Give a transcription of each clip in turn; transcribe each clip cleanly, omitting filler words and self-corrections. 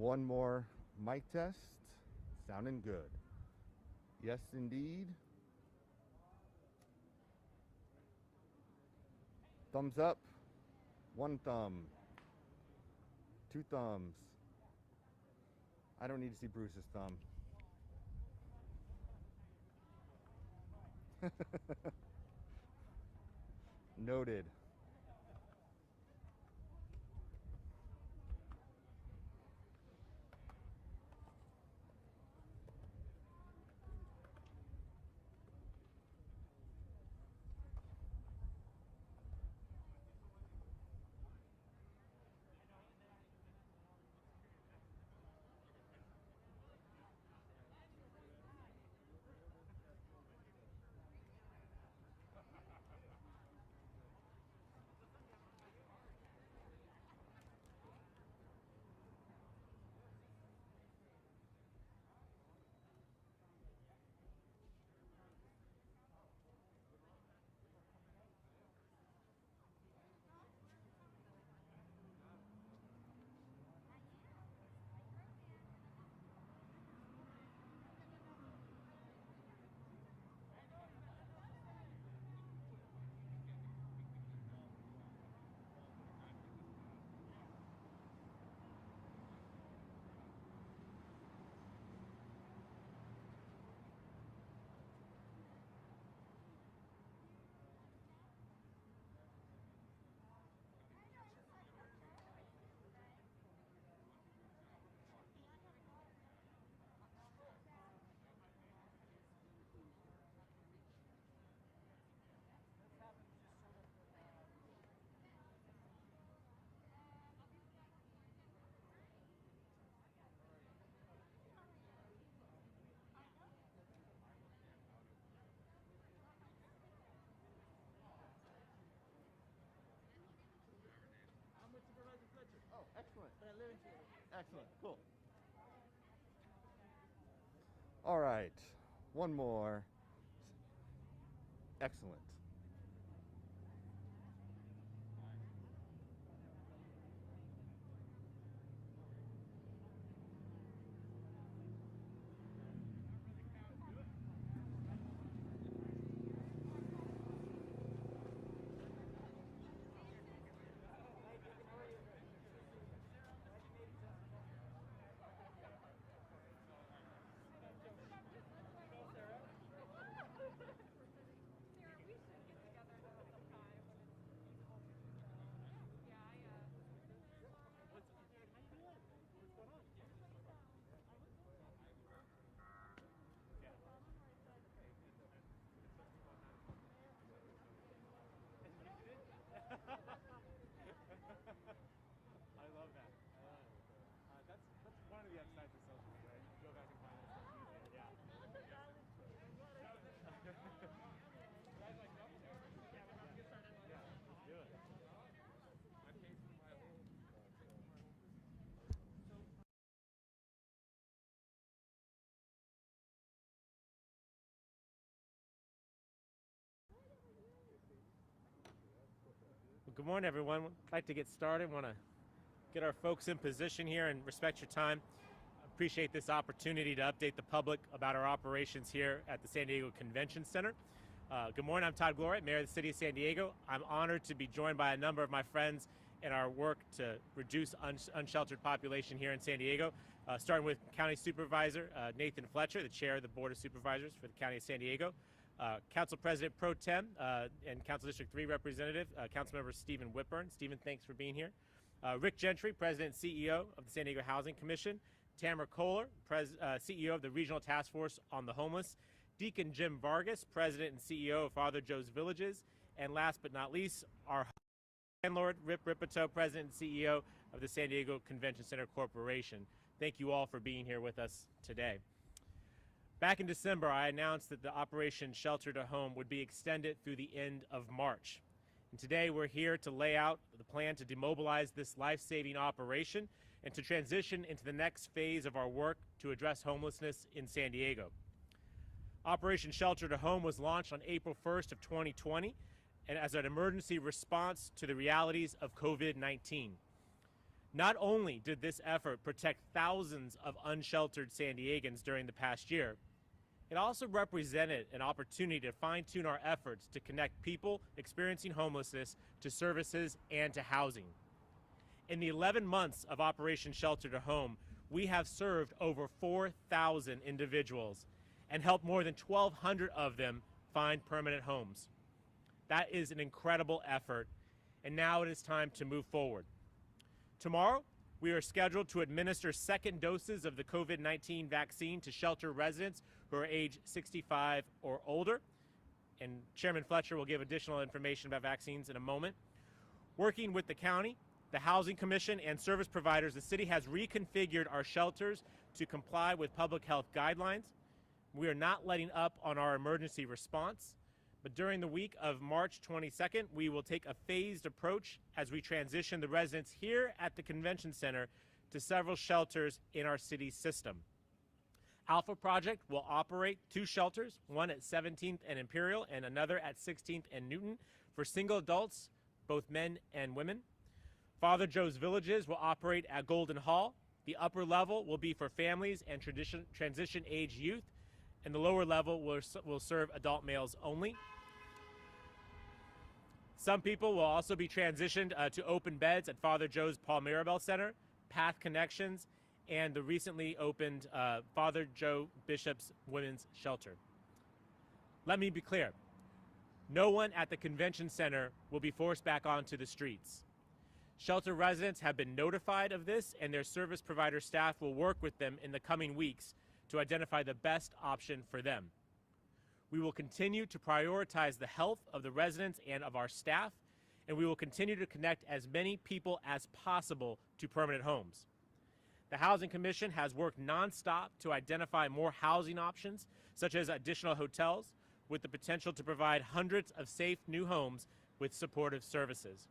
One more mic test. Sounding good. Yes, indeed. Thumbs up. One thumb. Two thumbs. I don't need to see Bruce's thumb. Noted. Oh, excellent. Excellent. Cool. All right. One more. Excellent. I love that. That's one of the upsides of social media, right? You go back and find that stuff easier. Yeah. Do it. Well, good morning, everyone. I'd like to get started. Want to get our folks in position here and respect your time. Appreciate this opportunity to update the public about our operations here at the San Diego Convention Center. Good morning, I'm Todd Gloria, Mayor of the City of San Diego. I'm honored to be joined by a number of my friends in our work to reduce unsheltered population here in San Diego, starting with County Supervisor Nathan Fletcher, the Chair of the Board of Supervisors for the County of San Diego, Council President Pro Tem and Council District 3 Representative, Councilmember Stephen Whitburn. Stephen, thanks for being here. Rick Gentry, President and CEO of the San Diego Housing Commission, Tamara Kohler, CEO of the Regional Task Force on the Homeless, Deacon Jim Vargas, President and CEO of Father Joe's Villages, and last but not least, our landlord, Rip Ripito, President and CEO of the San Diego Convention Center Corporation. Thank you all for being here with us today. Back in December, I announced that the Operation Shelter to Home would be extended through the end of March. And today we're here to lay out the plan to demobilize this life-saving operation and to transition into the next phase of our work to address homelessness in San Diego. Operation Shelter to Home was launched on April 1st of 2020 and as an emergency response to the realities of COVID-19. Not only did this effort protect thousands of unsheltered San Diegans during the past year, it also represented an opportunity to fine-tune our efforts to connect people experiencing homelessness to services and to housing. In the 11 months of Operation Shelter to Home, we have served over 4,000 individuals and helped more than 1,200 of them find permanent homes. That is an incredible effort, and now it is time to move forward. Tomorrow, we are scheduled to administer second doses of the COVID-19 vaccine to shelter residents who are age 65 or older, and Chairman Fletcher will give additional information about vaccines in a moment. Working with the county, the Housing Commission, and service providers, the city has reconfigured our shelters to comply with public health guidelines. We are not letting up on our emergency response, but during the week of March 22nd, we will take a phased approach as we transition the residents here at the convention center to several shelters in our city system. Alpha Project will operate 2 shelters, one at 17th and Imperial and another at 16th and Newton for single adults, both men and women. Father Joe's Villages will operate at Golden Hall. The upper level will be for families and transition age youth, and the lower level will serve adult males only. Some people will also be transitioned to open beds at Father Joe's Paul Mirabel Center, Path Connections, and the recently opened Father Joe Bishop's Women's Shelter. Let me be clear. No one at the convention center will be forced back onto the streets. Shelter residents have been notified of this, and their service provider staff will work with them in the coming weeks to identify the best option for them. We will continue to prioritize the health of the residents and of our staff, and we will continue to connect as many people as possible to permanent homes. The Housing Commission has worked nonstop to identify more housing options, such as additional hotels, with the potential to provide hundreds of safe new homes with supportive services.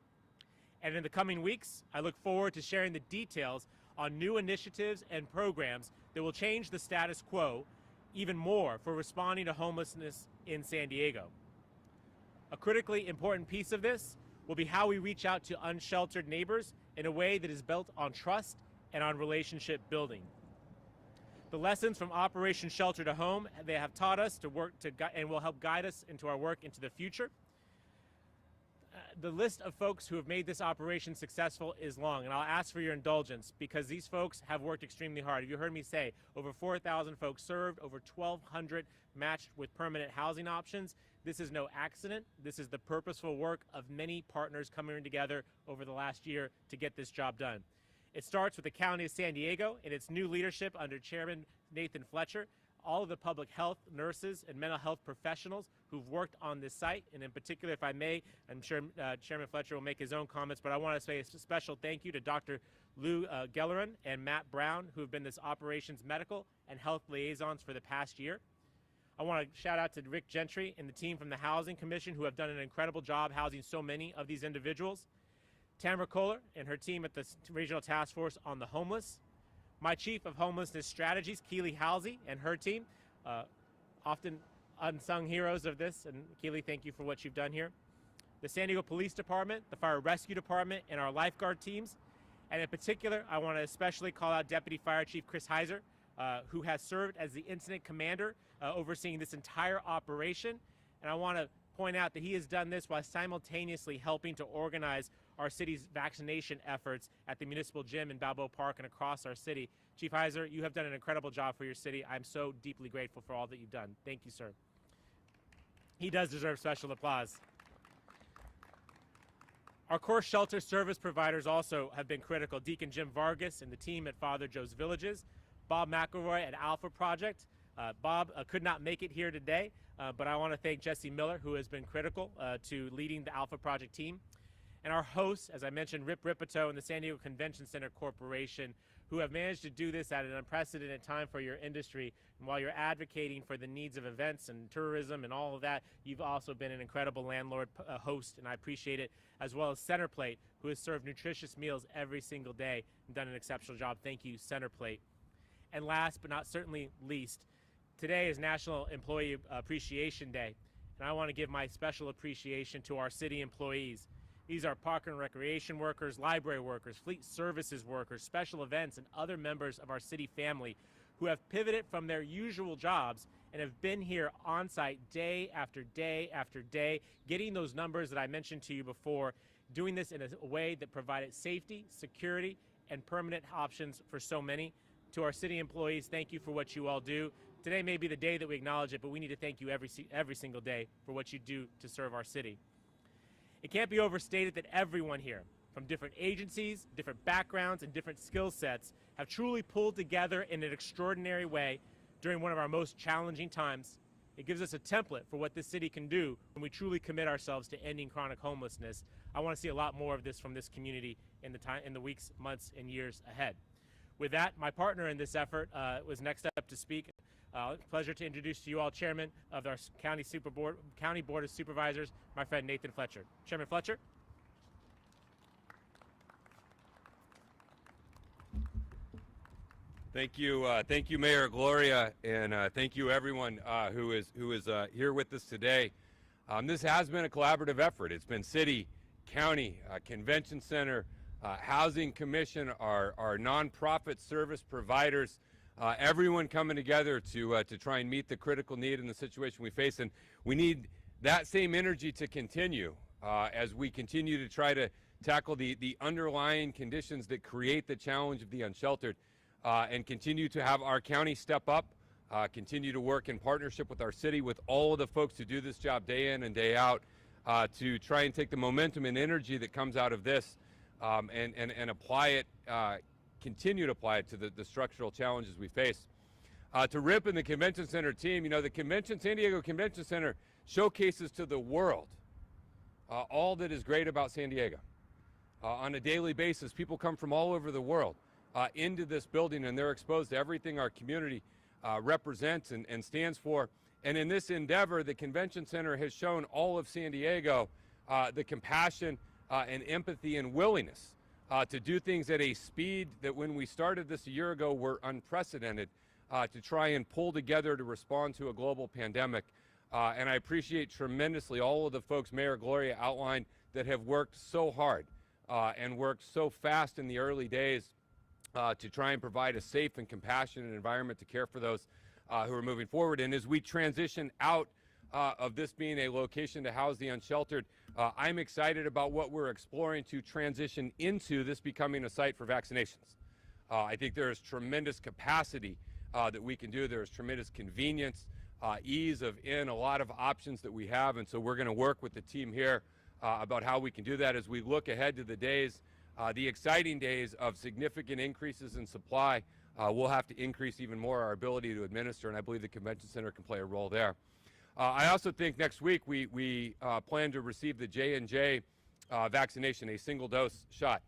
And in the coming weeks, I look forward to sharing the details on new initiatives and programs that will change the status quo even more for responding to homelessness in San Diego. A critically important piece of this will be how we reach out to unsheltered neighbors in a way that is built on trust and on relationship building. The lessons from Operation Shelter to Home, they have taught us to work and will help guide us into our work into the future. The list of folks who have made this operation successful is long, and I'll ask for your indulgence because these folks have worked extremely hard. You heard me say over 4,000 folks served, over 1,200 matched with permanent housing options. This is no accident. This is the purposeful work of many partners coming together over the last year to get this job done. It starts with the County of San Diego and its new leadership under Chairman Nathan Fletcher, all of the public health, nurses, and mental health professionals who've worked on this site. And in particular, if I may, I'm sure Chairman Fletcher will make his own comments, but I want to say a special thank you to Dr. Lou Gellerin and Matt Brown, who have been this operations medical and health liaisons for the past year. I want to shout out to Rick Gentry and the team from the Housing Commission who have done an incredible job housing so many of these individuals. Tamara Kohler and her team at the Regional Task Force on the Homeless. My Chief of Homelessness Strategies, Keely Halsey, and her team, often unsung heroes of this. And Keely, thank you for what you've done here. The San Diego Police Department, the Fire Rescue Department, and our lifeguard teams. And in particular, I want to especially call out Deputy Fire Chief Chris Heiser, who has served as the incident commander overseeing this entire operation. And I want to point out that he has done this while simultaneously helping to organize our city's vaccination efforts at the municipal gym in Balboa Park and across our city. Chief Heiser, you have done an incredible job for your city. I'm so deeply grateful for all that you've done. Thank you, sir. He does deserve special applause. Our core shelter service providers also have been critical. Deacon Jim Vargas and the team at Father Joe's Villages, Bob McElroy at Alpha Project. Bob could not make it here today, but I want to thank Jesse Miller, who has been critical to leading the Alpha Project team. And our hosts, as I mentioned, Rip Ripito and the San Diego Convention Center Corporation, who have managed to do this at an unprecedented time for your industry. And while you're advocating for the needs of events and tourism and all of that, you've also been an incredible landlord host, and I appreciate it, as well as Centerplate, who has served nutritious meals every single day and done an exceptional job. Thank you, Centerplate. And last but not certainly least, today is National Employee Appreciation Day, and I want to give my special appreciation to our city employees. These are park and recreation workers, library workers, fleet services workers, special events, and other members of our city family who have pivoted from their usual jobs and have been here on site day after day after day, getting those numbers that I mentioned to you before, doing this in a way that provided safety, security, and permanent options for so many. To our city employees, thank you for what you all do. Today may be the day that we acknowledge it, but we need to thank you every single day for what you do to serve our city. It can't be overstated that everyone here, from different agencies, different backgrounds, and different skill sets, have truly pulled together in an extraordinary way during one of our most challenging times. It gives us a template for what this city can do when we truly commit ourselves to ending chronic homelessness. I want to see a lot more of this from this community in the weeks, months, and years ahead. With that, my partner in this effort was next up to speak. Pleasure to introduce to you all Chairman of our County Board of Supervisors, my friend Nathan Fletcher. Chairman Fletcher. Thank you, Mayor Gloria, and thank you everyone who is here with us today. This has been a collaborative effort. It's been city, county, convention center, housing commission, our nonprofit service providers, everyone coming together to try and meet the critical need in the situation we face, and we need that same energy to continue as we continue to try to tackle the underlying conditions that create the challenge of the unsheltered. And continue to have our county step up, continue to work in partnership with our city, with all of the folks who do this job day in and day out, to try and take the momentum and energy that comes out of this and apply it, continue to apply it to the structural challenges we face. To Rip and the Convention Center team, you know, the San Diego Convention Center showcases to the world all that is great about San Diego. On a daily basis, people come from all over the world into this building, and they're exposed to everything our community represents and stands for. And in this endeavor, the Convention Center has shown all of San Diego the compassion and empathy and willingness to do things at a speed that when we started this a year ago were unprecedented, to try and pull together to respond to a global pandemic. And I appreciate tremendously all of the folks Mayor Gloria outlined that have worked so hard and worked so fast in the early days to try and provide a safe and compassionate environment to care for those who are moving forward. And as we transition out of this being a location to house the unsheltered, I'm excited about what we're exploring to transition into this becoming a site for vaccinations. I think there is tremendous capacity that we can do. There is tremendous convenience, ease of a lot of options that we have. And so we're going to work with the team here about how we can do that as we look ahead to the days, the exciting days of significant increases in supply. We'll have to increase even more our ability to administer, and I believe the Convention Center can play a role there. I also think next week we plan to receive the J&J vaccination, a single-dose shot.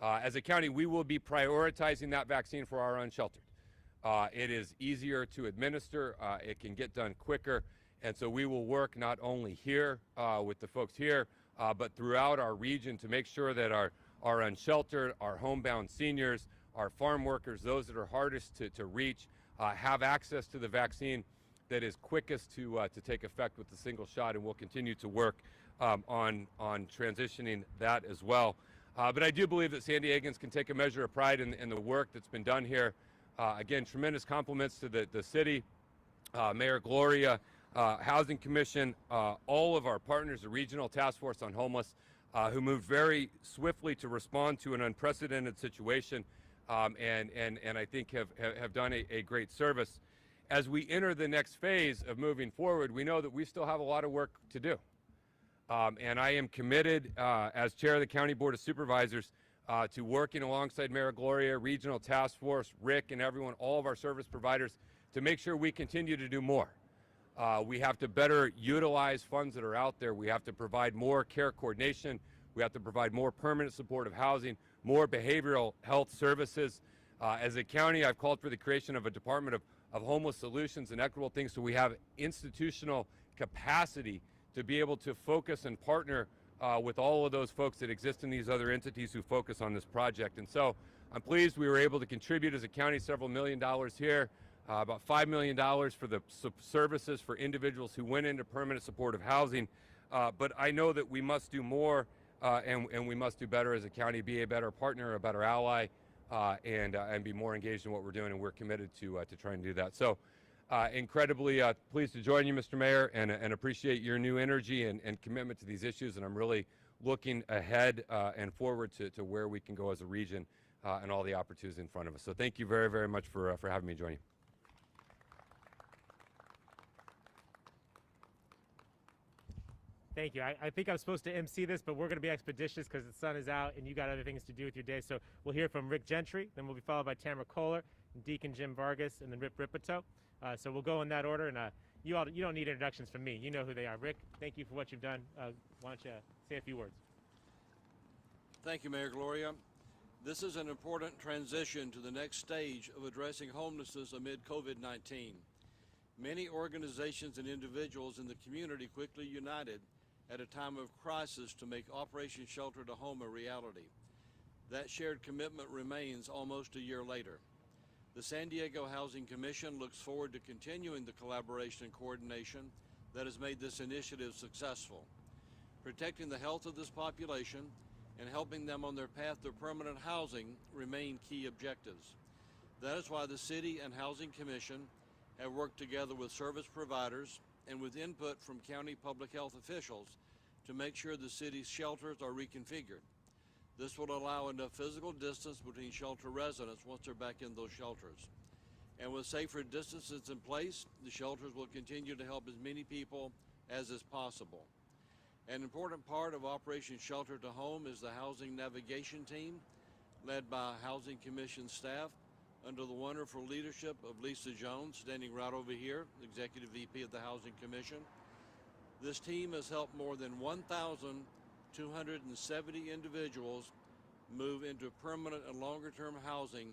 As a county, we will be prioritizing that vaccine for our unsheltered. It is easier to administer, it can get done quicker, and so we will work not only here with the folks here, but throughout our region to make sure that our unsheltered, our homebound seniors, our farm workers, those that are hardest to reach, have access to the vaccine that is quickest to take effect with the single shot, and we'll continue to work on transitioning that as well. But I do believe that San Diegans can take a measure of pride in the work that's been done here. Again, tremendous compliments to the city, Mayor Gloria, Housing Commission, all of our partners, the Regional Task Force on Homeless, who moved very swiftly to respond to an unprecedented situation, and I think have done a great service. As we enter the next phase of moving forward, we know that we still have a lot of work to do. And I am committed, as chair of the County Board of Supervisors, to working alongside Mayor Gloria, Regional Task Force, Rick, and everyone, all of our service providers, to make sure we continue to do more. We have to better utilize funds that are out there. We have to provide more care coordination. We have to provide more permanent supportive housing, more behavioral health services. As a county, I've called for the creation of a Department of Homeless Solutions and Equitable Things, so we have institutional capacity to be able to focus and partner with all of those folks that exist in these other entities who focus on this project. And so I'm pleased we were able to contribute as a county several $1 million here, about $5 million for the services for individuals who went into permanent supportive housing. But I know that we must do more and we must do better as a county, be a better partner, a better ally, and be more engaged in what we're doing, and we're committed to trying to do that. So incredibly pleased to join you, Mr. Mayor, and appreciate your new energy and commitment to these issues, and I'm really looking ahead and forward to where we can go as a region and all the opportunities in front of us. So thank you very, very much for having me join you. Thank you. I think I'm supposed to MC this, but we're going to be expeditious because the sun is out and you got other things to do with your day. So we'll hear from Rick Gentry, then we'll be followed by Tamara Kohler, Deacon Jim Vargas, and then Rip Ripito. So we'll go in that order, and you don't need introductions from me. You know who they are. Rick, thank you for what you've done. Why don't you say a few words? Thank you, Mayor Gloria. This is an important transition to the next stage of addressing homelessness amid COVID-19. Many organizations and individuals in the community quickly united at a time of crisis to make Operation Shelter to Home a reality. That shared commitment remains almost a year later. The San Diego Housing Commission looks forward to continuing the collaboration and coordination that has made this initiative successful. Protecting the health of this population and helping them on their path to permanent housing remain key objectives. That is why the City and Housing Commission have worked together with service providers and with input from county public health officials to make sure the city's shelters are reconfigured. This will allow enough physical distance between shelter residents once they're back in those shelters. And with safer distances in place, the shelters will continue to help as many people as is possible. An important part of Operation Shelter to Home is the Housing Navigation Team, led by Housing Commission staff under the wonderful leadership of Lisa Jones, standing right over here, Executive VP of the Housing Commission. This team has helped more than 1,270 individuals move into permanent and longer-term housing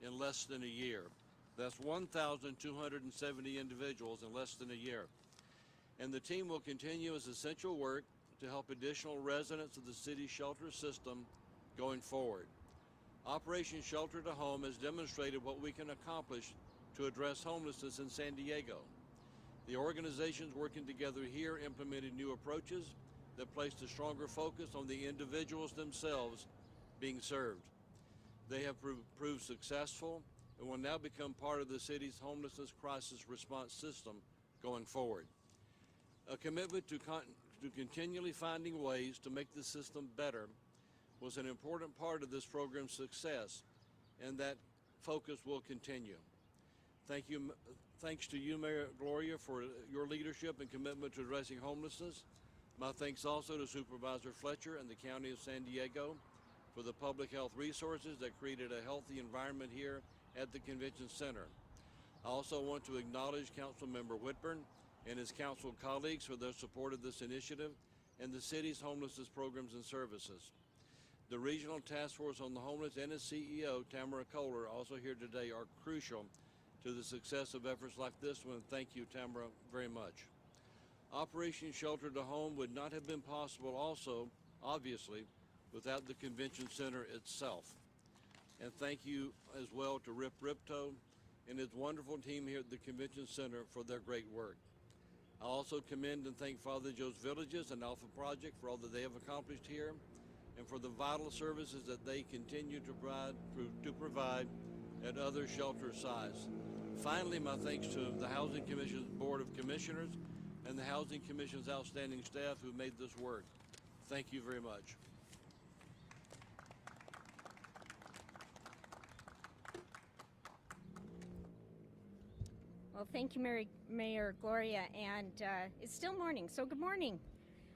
in less than a year. That's 1,270 individuals in less than a year. And the team will continue as essential work to help additional residents of the city's shelter system going forward. Operation Shelter to Home has demonstrated what we can accomplish to address homelessness in San Diego. The organizations working together here implemented new approaches that placed a stronger focus on the individuals themselves being served. They have proved successful and will now become part of the city's homelessness crisis response system going forward. A commitment to continually finding ways to make the system better was an important part of this program's success, and that focus will continue. Thanks to you, Mayor Gloria, for your leadership and commitment to addressing homelessness. My thanks also to Supervisor Fletcher and the County of San Diego for the public health resources that created a healthy environment here at the Convention Center. I also want to acknowledge Councilmember Whitburn and his council colleagues for their support of this initiative and the city's homelessness programs and services. The Regional Task Force on the Homeless and its CEO, Tamara Kohler, also here today, are crucial to the success of efforts like this one. Thank you, Tamara, very much. Operation Shelter to Home would not have been possible also, obviously, without the Convention Center itself. And thank you as well to Rip Ripto and his wonderful team here at the Convention Center for their great work. I also commend and thank Father Joe's Villages and Alpha Project for all that they have accomplished here and for the vital services that they continue to provide at other shelter sites. Finally, my thanks to the Housing Commission's Board of Commissioners and the Housing Commission's outstanding staff who made this work. Thank you very much. Well, thank you, Mayor Gloria, and it's still morning, so good morning.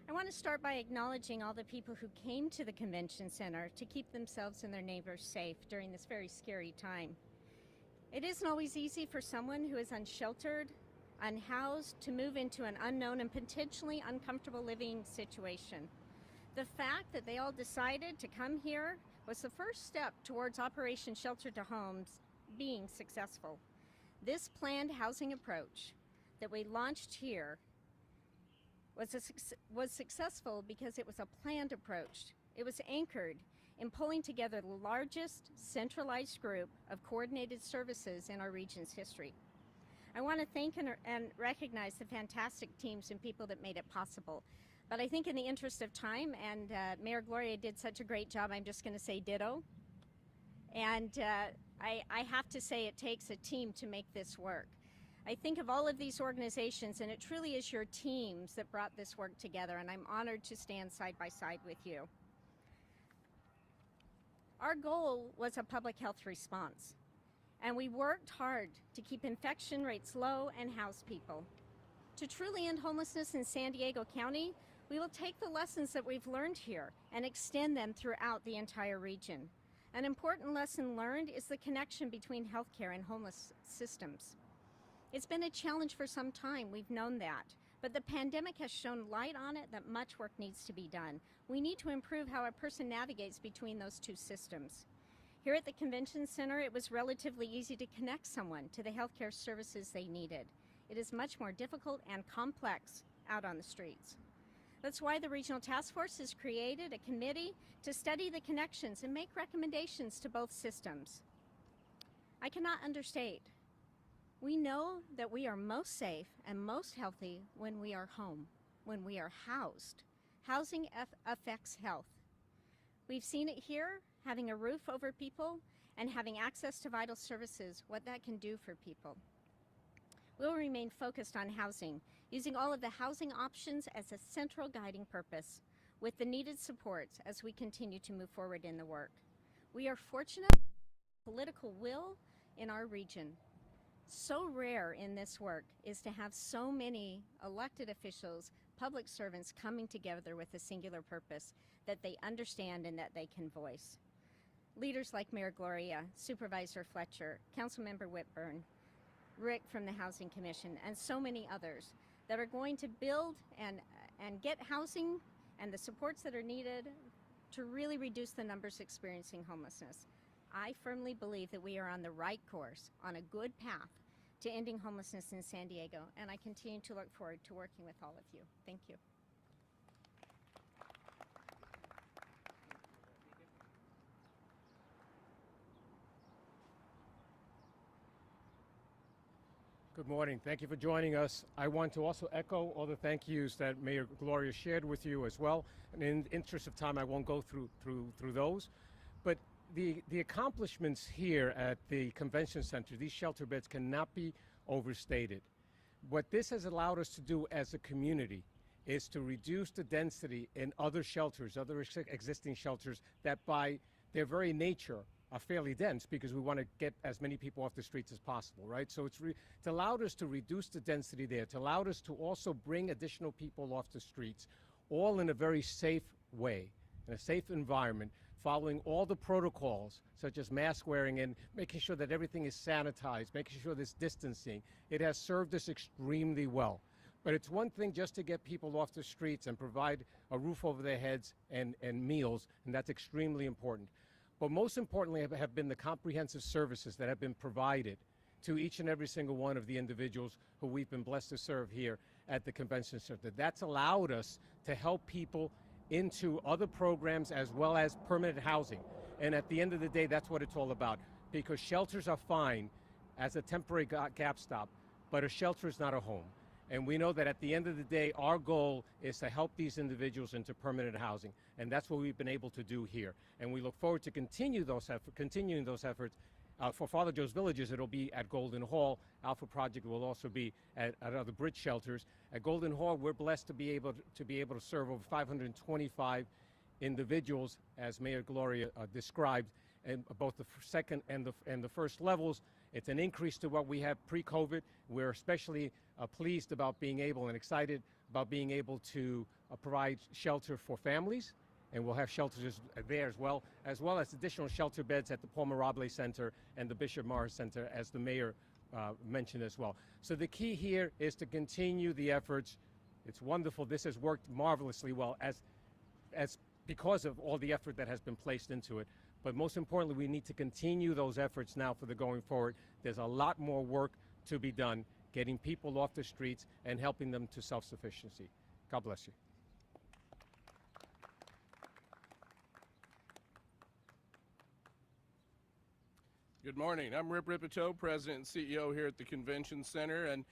I want to start by acknowledging all the people who came to the Convention Center to keep themselves and their neighbors safe during this very scary time. It isn't always easy for someone who is unsheltered, unhoused, to move into an unknown and potentially uncomfortable living situation. The fact that they all decided to come here was the first step towards Operation Shelter to Homes being successful. This planned housing approach that we launched here was successful because it was a planned approach. It was anchored in pulling together the largest centralized group of coordinated services in our region's history. I want to thank and recognize the fantastic teams and people that made it possible. But I think in the interest of time, and Mayor Gloria did such a great job, I'm just going to say ditto. And I have to say it takes a team to make this work. I think of all of these organizations, and it truly is your teams that brought this work together, and I'm honored to stand side by side with you. Our goal was a public health response, and we worked hard to keep infection rates low and house people. To truly end homelessness in San Diego County, we will take the lessons that we've learned here and extend them throughout the entire region. An important lesson learned is the connection between healthcare and homeless systems. It's been a challenge for some time, we've known that, but the pandemic has shown light on it that much work needs to be done. We need to improve how a person navigates between those two systems. Here at the Convention Center, it was relatively easy to connect someone to the healthcare services they needed. It is much more difficult and complex out on the streets. That's why the Regional Task Force has created a committee to study the connections and make recommendations to both systems. I cannot understate. We know that we are most safe and most healthy when we are home, when we are housed. Housing affects health. We've seen it here, having a roof over people and having access to vital services, what that can do for people. We'll remain focused on housing, using all of the housing options as a central guiding purpose, with the needed supports as we continue to move forward in the work. We are fortunate political will in our region. So rare in this work is to have so many elected officials, public servants coming together with a singular purpose that they understand and that they can voice. Leaders like Mayor Gloria, Supervisor Fletcher, Councilmember Whitburn, Rick from the Housing Commission, and so many others that are going to build and get housing and the supports that are needed to really reduce the numbers experiencing homelessness. I firmly believe that we are on the right course, on a good path to ending homelessness in San Diego, and I continue to look forward to working with all of you. Thank you. Good morning. Thank you for joining us. I want to also echo all the thank yous that Mayor Gloria shared with you as well. And in the interest of time, I won't go through those. But the accomplishments here at the Convention Center, these shelter beds cannot be overstated. What this has allowed us to do as a community is to reduce the density in other shelters, other existing shelters that by their very nature are fairly dense because we want to get as many people off the streets as possible, right? So it's allowed us to reduce the density there. It's allowed us to also bring additional people off the streets, all in a very safe way, in a safe environment, following all the protocols, such as mask wearing and making sure that everything is sanitized, making sure there's distancing. It has served us extremely well. But it's one thing just to get people off the streets and provide a roof over their heads and meals, and that's extremely important. But most importantly have been the comprehensive services that have been provided to each and every single one of the individuals who we've been blessed to serve here at the Convention Center. That's allowed us to help people into other programs as well as permanent housing. And at the end of the day, that's what it's all about. Because shelters are fine as a temporary gap stop, but a shelter is not a home. And we know that at the end of the day, our goal is to help these individuals into permanent housing. And that's what we've been able to do here. And we look forward to continuing those efforts. For Father Joe's Villages, it'll be at Golden Hall. Alpha Project will also be at other bridge shelters. At Golden Hall, we're blessed to be able to serve over 525 individuals, as Mayor Gloria described, and both the second and the first levels. It's an increase to what we had pre-COVID. We're especially pleased about being able and excited about being able to provide shelter for families, and we'll have shelters there as well as additional shelter beds at the Paul Mirabile Center and the Bishop Morris Center, as the mayor mentioned as well. So the key here is to continue the efforts. It's wonderful. This has worked marvelously well as because of all the effort that has been placed into it. But most importantly, we need to continue those efforts now for the going forward. There's a lot more work to be done, getting people off the streets and helping them to self-sufficiency. God bless you. Good morning. I'm Rip Ripito, President and CEO here at the Convention Center, and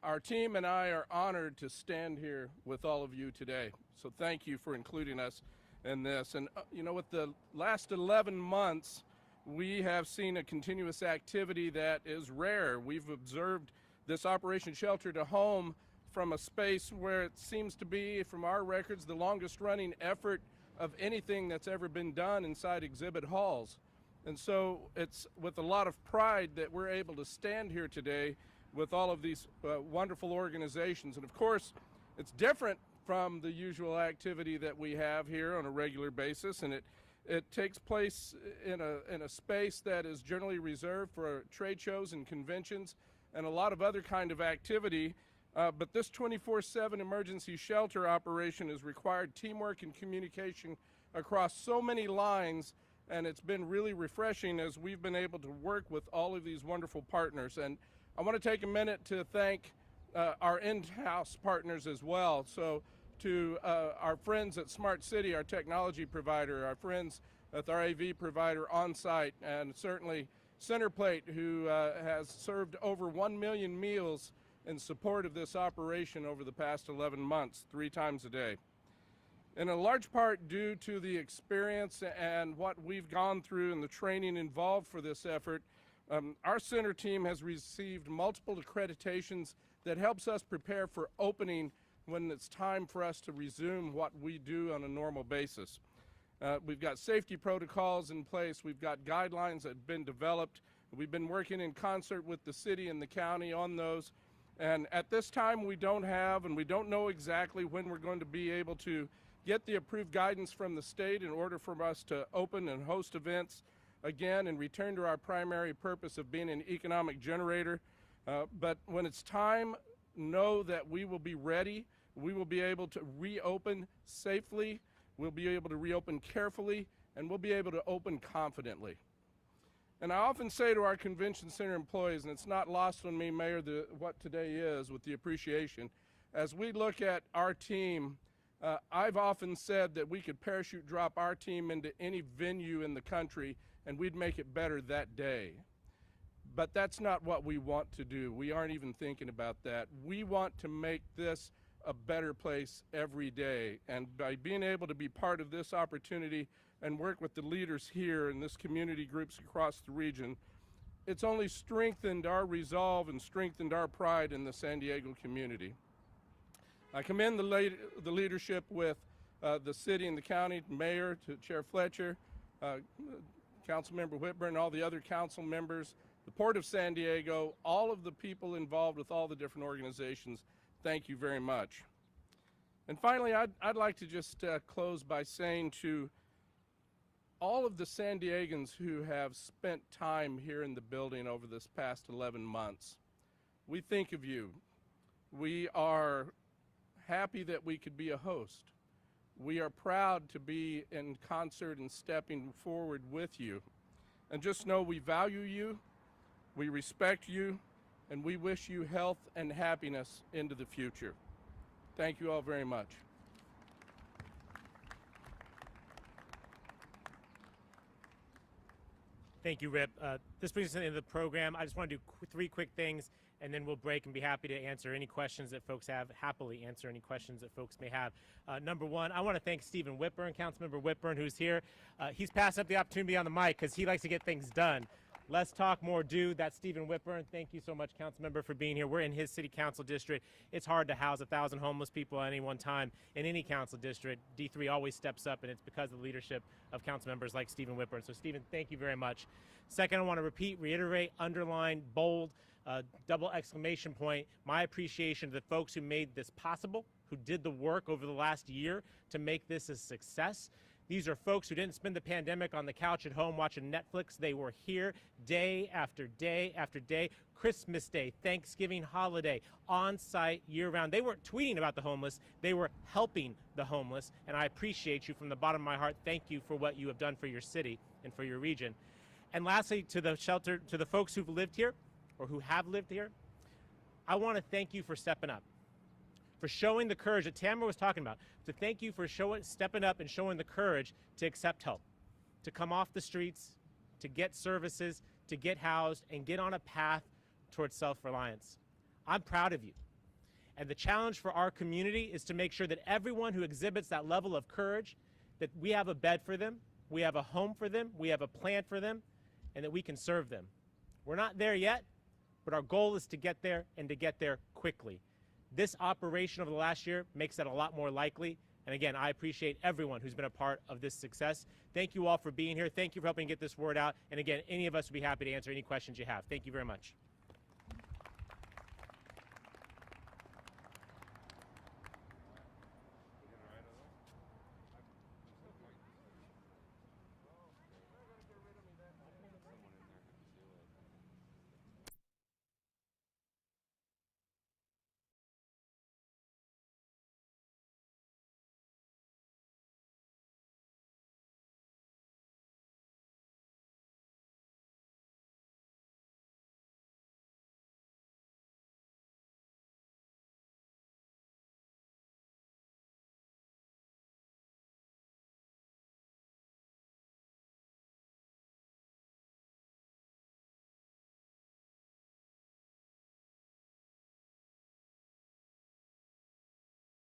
Our team and I are honored to stand here with all of you today. So thank you for including us in this. And you know, with the last 11 months, we have seen a continuous activity that is rare. We've observed this Operation Shelter to Home from a space where it seems to be, from our records, the longest running effort of anything that's ever been done inside exhibit halls. And so it's with a lot of pride that we're able to stand here today with all of these wonderful organizations. And of course, it's different from the usual activity that we have here on a regular basis, and it takes place in a space that is generally reserved for trade shows and conventions and a lot of other kind of activity. But this 24/7 emergency shelter operation has required teamwork and communication across so many lines, and it's been really refreshing as we've been able to work with all of these wonderful partners. And I want to take a minute to thank our in-house partners as well. So to our friends at Smart City, our technology provider, our friends at our AV provider on site, and certainly Centerplate, who has served over 1 million meals in support of this operation over the past 11 months, 3 times a day. In a large part due to the experience and what we've gone through and the training involved for this effort, our center team has received multiple accreditations that helps us prepare for opening when it's time for us to resume what we do on a normal basis. We've got safety protocols in place. We've got guidelines that have been developed. We've been working in concert with the city and the county on those. And at this time, we don't know exactly when we're going to be able to get the approved guidance from the state in order for us to open and host events again and return to our primary purpose of being an economic generator. But when it's time, know that we will be ready. We will be able to reopen safely. We'll be able to reopen carefully, and we'll be able to open confidently. And I often say to our convention center employees, and it's not lost on me, Mayor, what today is with the appreciation, as we look at our team, I've often said that we could parachute drop our team into any venue in the country and we'd make it better that day. But that's not what we want to do. We aren't even thinking about that. We want to make this a better place every day. And by being able to be part of this opportunity and work with the leaders here in this community groups across the region, it's only strengthened our resolve and strengthened our pride in the San Diego community. I commend the leadership with the city and the county, mayor to Chair Fletcher, Councilmember Whitburn, all the other council members, the Port of San Diego, all of the people involved with all the different organizations. Thank you very much. And finally, I'd like to just close by saying to all of the San Diegans who have spent time here in the building over this past 11 months, we think of you. We are happy that we could be a host. We are proud to be in concert and stepping forward with you. And just know we value you, we respect you, and we wish you health and happiness into the future. Thank you all very much. Thank you, Rip. This brings us to the end of the program. I just want to do 3 quick things, and then we'll break and be happy to answer any questions that folks have, happily answer any questions that folks may have. Number one, I want to thank Stephen Whitburn, Councilmember Whitburn, who's here. He's passed up the opportunity on the mic because he likes to get things done. Less talk, more do. That's Stephen Whitburn. Thank you so much, Councilmember, for being here. We're in his city council district. It's hard to house 1,000 homeless people at any one time in any council district. D3 always steps up, and it's because of the leadership of council members like Stephen Whitburn. So, Stephen, thank you very much. Second, I want to reiterate, underline, bold, double exclamation point, my appreciation to the folks who made this possible, who did the work over the last year to make this a success. These are folks who didn't spend the pandemic on the couch at home watching Netflix. They were here day after day after day, Christmas Day, Thanksgiving holiday, on site year-round. They weren't tweeting about the homeless. They were helping the homeless, and I appreciate you from the bottom of my heart. Thank you for what you have done for your city and for your region. And lastly, to the shelter, to the folks who've lived here or who have lived here, I want to thank you for stepping up, for showing the courage that Tamara was talking about, to thank you for stepping up and showing the courage to accept help, to come off the streets, to get services, to get housed, and get on a path towards self-reliance. I'm proud of you. And the challenge for our community is to make sure that everyone who exhibits that level of courage, that we have a bed for them, we have a home for them, we have a plan for them, and that we can serve them. We're not there yet, but our goal is to get there and to get there quickly. This operation over the last year makes that a lot more likely. And again, I appreciate everyone who's been a part of this success. Thank you all for being here. Thank you for helping get this word out. And again, any of us would be happy to answer any questions you have. Thank you very much.